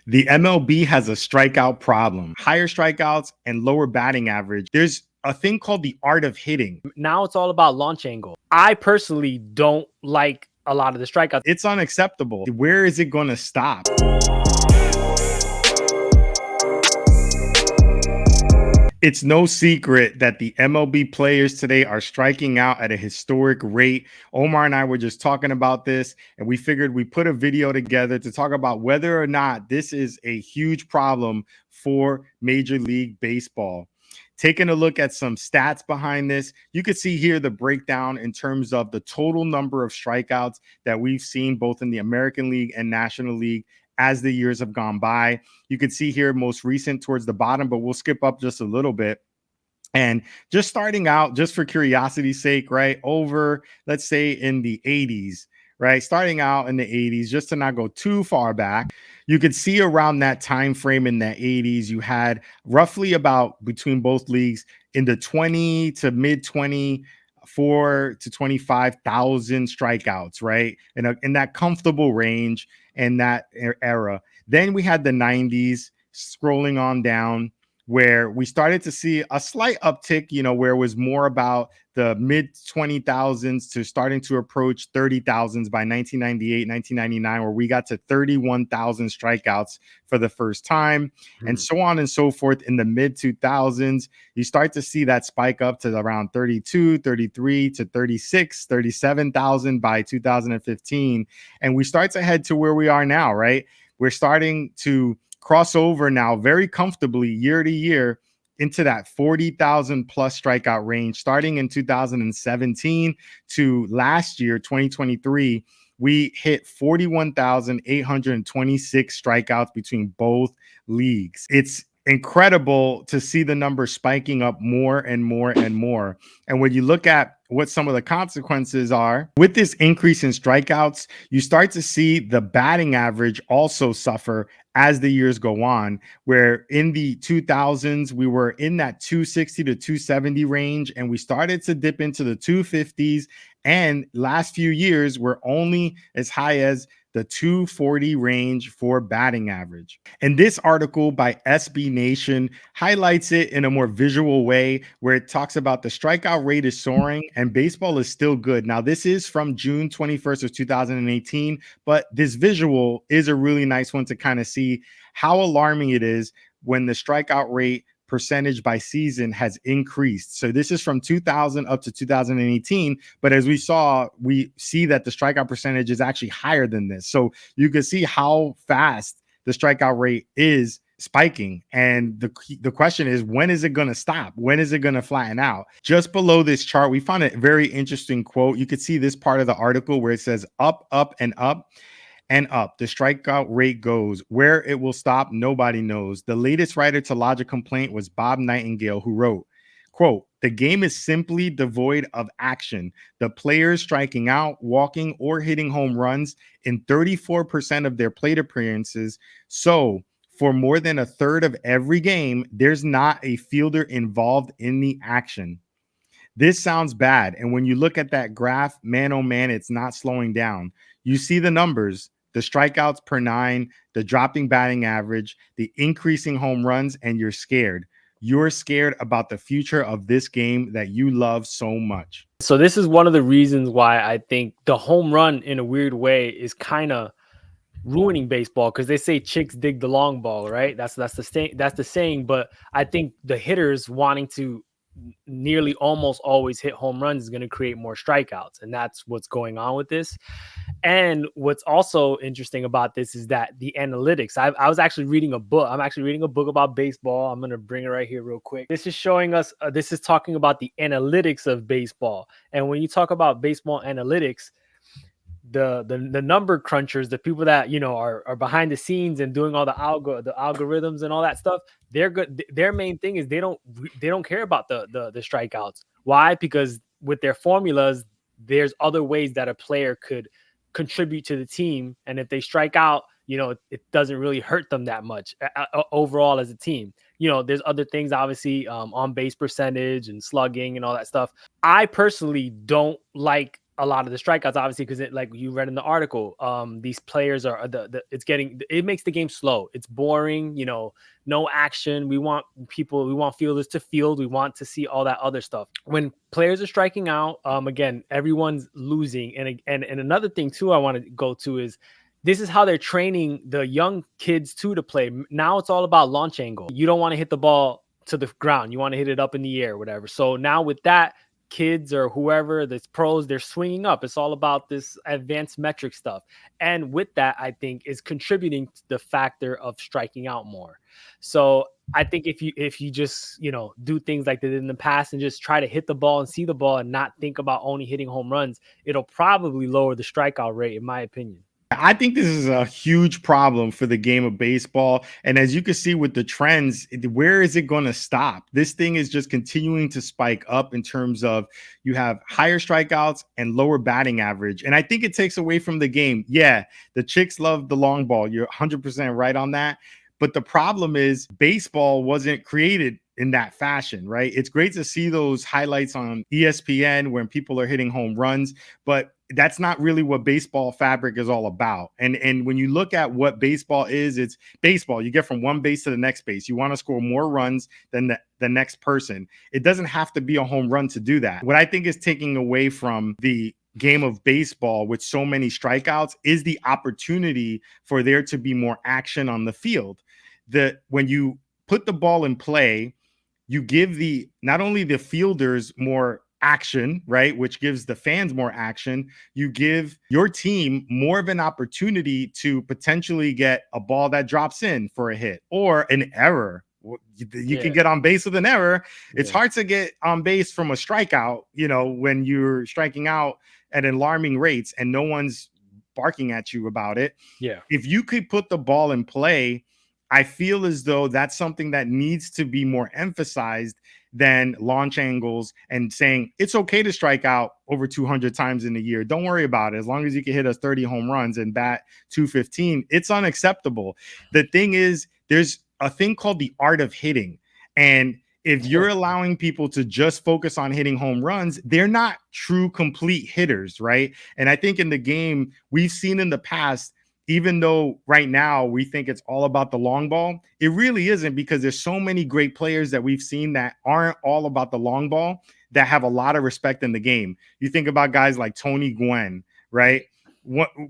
The MLB has a strikeout problem, higher strikeouts and lower batting average. There's a thing called the art of hitting. Now it's all about launch angle. I personally don't like a lot of the strikeouts. It's unacceptable. Where is it going to stop? It's no secret that the MLB players today are striking out at a historic rate. Omar and I were just talking about this, and we figured we put a video together to talk about whether or not this is a huge problem for Major League Baseball. Taking a look at some stats behind this, you could see here the breakdown in terms of the total number of strikeouts that we've seen both in the American League and National League as the years have gone by. You can see here most recent towards the bottom, but we'll skip up just a little bit. And just starting out, just for curiosity's sake, right, over, let's say in the 80s, right, starting out in the 80s, just to not go too far back, you could see around that time frame in the 80s, you had roughly about between both leagues in the 20 to mid 24 to 25,000 strikeouts, right, in that comfortable range in that era. Then we had the 90s scrolling on down, where we started to see a slight uptick, where it was more about the mid 20,000s to starting to approach 30,000s by 1998, 1999, where we got to 31,000 strikeouts for the first time, and so on and so forth. In the mid 2000s, you start to see that spike up to around 32, 33 to 36, 37,000 by 2015. And we start to head to where we are now, right? We're starting to crossover now very comfortably year to year into that 40,000 plus strikeout range. Starting in 2017 to last year, 2023, we hit 41,826 strikeouts between both leagues. It's incredible to see the number spiking up more and more and more. And when you look at what some of the consequences are with this increase in strikeouts, you start to see the batting average also suffer as the years go on, where in the 2000s, we were in that 260 to 270 range, and we started to dip into the 250s. And last few years, we're only as high as the 240 range for batting average. And this article by SB Nation highlights it in a more visual way, where it talks about the strikeout rate is soaring and baseball is still good. Now, this is from June 21st of 2018, but this visual is a really nice one to kind of see how alarming it is when the strikeout rate percentage by season has increased. So this is from 2000 up to 2018. But as we see that the strikeout percentage is actually higher than this. So you can see how fast the strikeout rate is spiking. And the question is, when is it going to stop? When is it going to flatten out? Just below this chart, we found a very interesting quote. You could see this part of the article where it says up, up, and up. And up. The strikeout rate goes. Where it will stop, nobody knows. The latest writer to lodge a complaint was Bob Nightingale, who wrote, quote, "The game is simply devoid of action. The players striking out, walking, or hitting home runs in 34% of their plate appearances. So for more than a third of every game, there's not a fielder involved in the action." This sounds bad. And when you look at that graph, man, oh man, it's not slowing down. You see the numbers, the strikeouts per nine, the dropping batting average, the increasing home runs, and you're scared. You're scared about the future of this game that you love so much. So this is one of the reasons why I think the home run in a weird way is kind of ruining baseball, because they say chicks dig the long ball, right? That's the saying. But I think the hitters wanting to nearly almost always hit home runs is going to create more strikeouts, and that's what's going on with this. And what's also interesting about this is that the analytics. I was actually reading a book. I'm actually reading a book about baseball. I'm going to bring it right here real quick. This is showing us. This is talking about the analytics of baseball. And when you talk about baseball analytics, the number crunchers, the people that are behind the scenes and doing all the algorithms and all that stuff, they're good. Their main thing is they don't care about the strikeouts. Why? Because with their formulas, there's other ways that a player could contribute to the team, and if they strike out, it doesn't really hurt them that much overall as a team. There's other things, obviously, on base percentage and slugging and all that stuff. I personally don't like a lot of the strikeouts, obviously, because like you read in the article, these players are it makes the game slow. It's boring, no action. We want fielders to field. We want to see all that other stuff. When players are striking out, again, everyone's losing. And another thing too, I want to go to is this is how they're training the young kids to play. Now it's all about launch angle. You don't want to hit the ball to the ground. You want to hit it up in the air, whatever. So now with that, kids or whoever that's pros, they're swinging up. It's all about this advanced metric stuff. And with that, I think is contributing to the factor of striking out more. So I think if you just, do things like they did in the past and just try to hit the ball and see the ball and not think about only hitting home runs, it'll probably lower the strikeout rate, in my opinion. I think this is a huge problem for the game of baseball. And as you can see with the trends, where is it going to stop? This thing is just continuing to spike up in terms of you have higher strikeouts and lower batting average. And I think it takes away from the game. Yeah, the chicks love the long ball. You're 100% right on that. But the problem is baseball wasn't created in that fashion, right? It's great to see those highlights on ESPN when people are hitting home runs, but that's not really what baseball fabric is all about. And when you look at what baseball is, it's baseball. You get from one base to the next base. You want to score more runs than the next person. It doesn't have to be a home run to do that. What I think is taking away from the game of baseball with so many strikeouts is the opportunity for there to be more action on the field. When you put the ball in play, you give not only the fielders more action, right, which gives the fans more action, you give your team more of an opportunity to potentially get a ball that drops in for a hit or an error. You can get on base with an error. It's hard to get on base from a strikeout, when you're striking out at alarming rates and no one's barking at you about it. Yeah. If you could put the ball in play, I feel as though that's something that needs to be more emphasized than launch angles and saying it's okay to strike out over 200 times in a year. Don't worry about it. As long as you can hit us 30 home runs and bat 215, it's unacceptable. The thing is, there's a thing called the art of hitting. And if you're allowing people to just focus on hitting home runs, they're not true complete hitters, right? And I think in the game, we've seen in the past, even though right now we think it's all about the long ball, it really isn't, because there's so many great players that we've seen that aren't all about the long ball that have a lot of respect in the game. You think about guys like Tony Gwynn, right?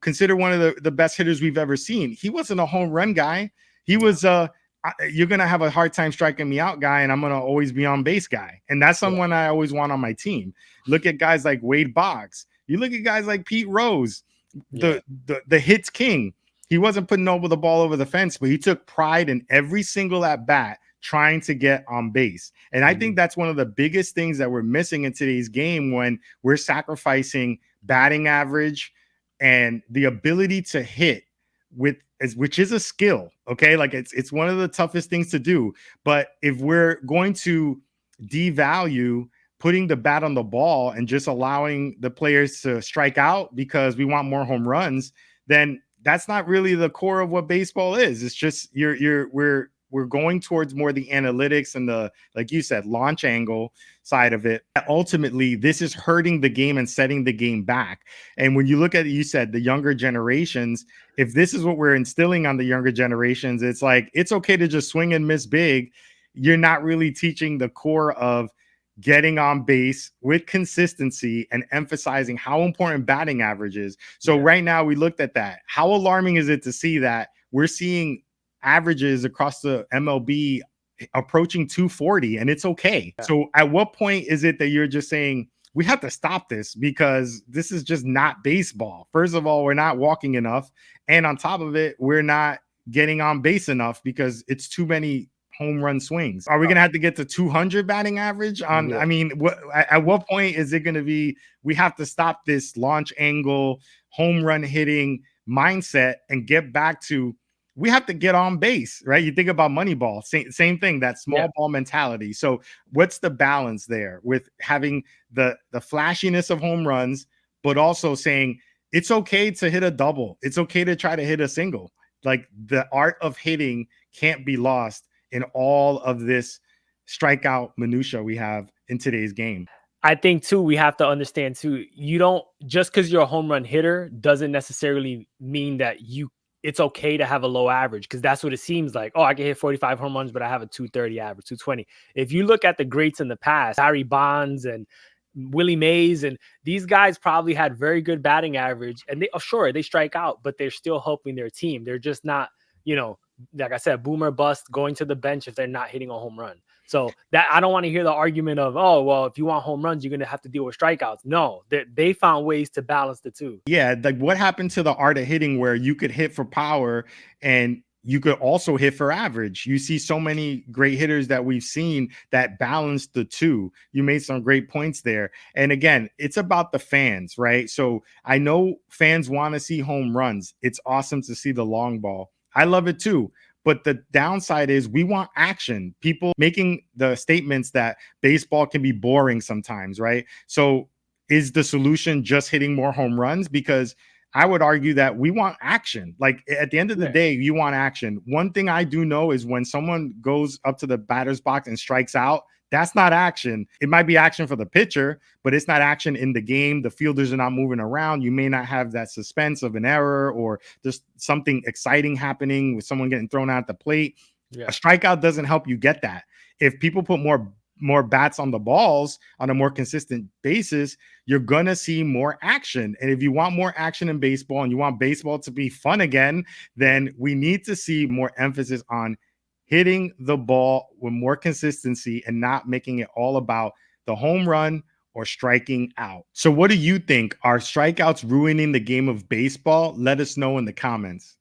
Consider one of the best hitters we've ever seen. He wasn't a home run guy. He was you're going to have a hard time striking me out guy, and I'm going to always be on base guy. And that's someone I always want on my team. Look at guys like Wade Boggs. You look at guys like Pete Rose, the hits king. He wasn't putting over the ball over the fence, but he took pride in every single at bat trying to get on base. And I think that's one of the biggest things that we're missing in today's game, when we're sacrificing batting average and the ability to hit which is a skill. Okay. Like it's one of the toughest things to do. But if we're going to devalue putting the bat on the ball and just allowing the players to strike out because we want more home runs, then that's not really the core of what baseball is. It's just we're going towards more the analytics and the, like you said, launch angle side of it. Ultimately, this is hurting the game and setting the game back. And when you look at it, you said the younger generations, if this is what we're instilling on the younger generations, it's like, it's okay to just swing and miss big. You're not really teaching the core of getting on base with consistency and emphasizing how important batting average is. So right now we looked at that. How alarming is it to see that we're seeing averages across the MLB approaching 240, and it's okay. So at what point is it that you're just saying we have to stop this, because this is just not baseball? First of all, we're not walking enough, and on top of it, we're not getting on base enough because it's too many home run swings. Are we going to have to get to 200 batting average on? I mean, at what point is it going to be we have to stop this launch angle home run hitting mindset and get back to, we have to get on base, right? You think about Moneyball, same thing, that small ball mentality. So what's the balance there with having the flashiness of home runs, but also saying it's okay to hit a double, it's okay to try to hit a single? Like, the art of hitting can't be lost in all of this strikeout minutia we have in today's game. I think too, we have to understand too, you don't just because you're a home run hitter doesn't necessarily mean that it's okay to have a low average, because that's what it seems like. Oh, I can hit 45 home runs, but I have a 230 average, 220. If you look at the greats in the past, Barry Bonds and Willie Mays, and these guys probably had very good batting average, and sure, they strike out, but they're still helping their team. They're just not, like I said, boomer bust, going to the bench if they're not hitting a home run. So that I don't want to hear the argument of, oh, well, if you want home runs, you're going to have to deal with strikeouts. No, they found ways to balance the two. Yeah, like what happened to the art of hitting where you could hit for power and you could also hit for average? You see so many great hitters that we've seen that balance the two. You made some great points there. And again, it's about the fans, right? So I know fans want to see home runs. It's awesome to see the long ball. I love it too. But the downside is we want action. People making the statements that baseball can be boring sometimes, right? So is the solution just hitting more home runs? Because I would argue that we want action. Like at the end of the day, you want action. One thing I do know is when someone goes up to the batter's box and strikes out, that's not action. It might be action for the pitcher, but it's not action in the game. The fielders are not moving around. You may not have that suspense of an error or just something exciting happening with someone getting thrown out at the plate. Yeah. A strikeout doesn't help you get that. If people put more bats on the balls on a more consistent basis, you're going to see more action. And if you want more action in baseball and you want baseball to be fun again, then we need to see more emphasis on hitting the ball with more consistency and not making it all about the home run or striking out. So what do you think? Are strikeouts ruining the game of baseball? Let us know in the comments.